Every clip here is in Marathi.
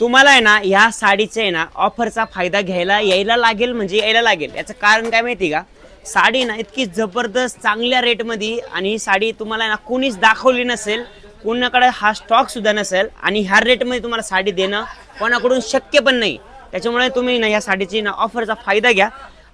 तुम्हाला आहे ना या साडीचे आहे ना ऑफरचा फायदा यायला लागेल, म्हणजे यायला लागेल. याचं कारण काय माहिती का, साडी ना इतकी जबरदस्त चांगल्या रेटमध्ये, आणि ही साडी तुम्हाला ना कोणीच दाखवली नसेल, कोणाकडे हा स्टॉक सुद्धा नसेल, आणि ह्या रेटमध्ये तुम्हाला साडी देणं कोणाकडून शक्य पण नाही. त्याच्यामुळे तुम्ही ना या साडीची ना ऑफरचा फायदा घ्या.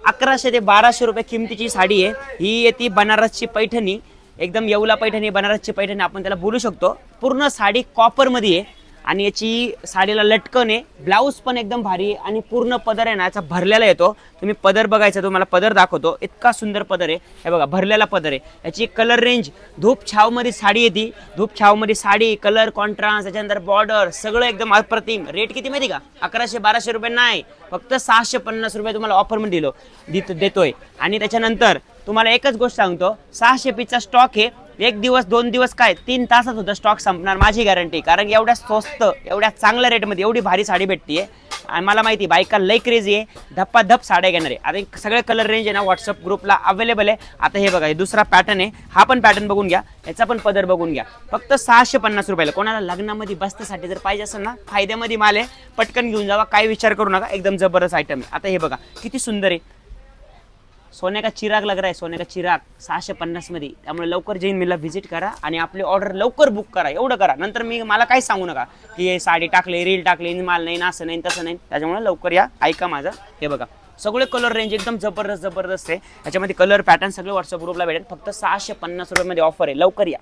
1100 ते 1200 रुपये किमतीची साडी आहे ही. येते बनारसची पैठणी, एकदम येवला पैठणी, बनारसची पैठणी आपण त्याला बोलू शकतो. पूर्ण साडी कॉपरमध्ये आहे, आणि याची साडीला लटकन आहे. ब्लाऊज पण एकदम भारी आहे, आणि पूर्ण पदर आहे ना याचा भरलेला येतो. तुम्ही पदर बघायचा, तुम्हाला पदर दाखवतो. इतका सुंदर पदर आहे, हे बघा भरलेला पदर आहे. याची कलर रेंज धूप छावमध्ये साडी येते. धूप छावमध्ये साडी, कलर कॉन्ट्रास्ट, त्याच्यानंतर बॉर्डर सगळं एकदम अप्रतिम. रेट किती माहिती का, 1100-1200 रुपये नाही, फक्त 650 रुपये तुम्हाला ऑफरमध्ये देतोय. आणि त्याच्यानंतर तुम्हाला एकच गोष्ट सांगतो, 600 पीसचा स्टॉक आहे. 1 दिवस 2 दिवस काय 3 तासात होता स्टॉक संपणार, माझी गॅरंटी. कारण एवढ्या स्वस्त, एवढ्या चांगल्या रेटमध्ये एवढी भारी साडी भेटते. आणि मला माहिती बायका लई क्रेझी आहे, धप्पाधप साड्या घेणार आहे. आता सगळे कलर रेंज आहे ना व्हॉट्सअप ग्रुपला अवेलेबल आहे. आता हे बघा, हे दुसरा पॅटर्न आहे, हा पण पॅटर्न बघून घ्या, याचा पण पदर बघून घ्या. फक्त 650 रुपयाला. कोणाला लग्नामध्ये बसण्यासाठी जर पाहिजे असेल ना, फायद्यामध्ये माल आहे, पटकन घेऊन जावा, काय विचार करू नका, एकदम जबरदस्त आयटम आहे. आता हे बघा किती सुंदर आहे, सोने का चिराग लग रहा है, सोने का चिराग 650 मध्ये. त्यामुळे लवकर जैन मिलला व्हिजिट करा आणि आपली ऑर्डर लवकर बुक करा. एवढं करा, नंतर मला काही सांगू नका की हे साडी टाकले, रील टाकले, माल नाही, असं नाही तसं नाही. त्याच्यामुळे लवकर या, ऐका माझं. हे बघा सगळे कलर रेंज एकदम जबरदस्त आहे. याच्यामध्ये कलर पॅटर्न सगळे व्हॉट्सअप ग्रुपला भेटेल. फक्त 650 रुपयामध्ये ऑफर आहे, लवकर या.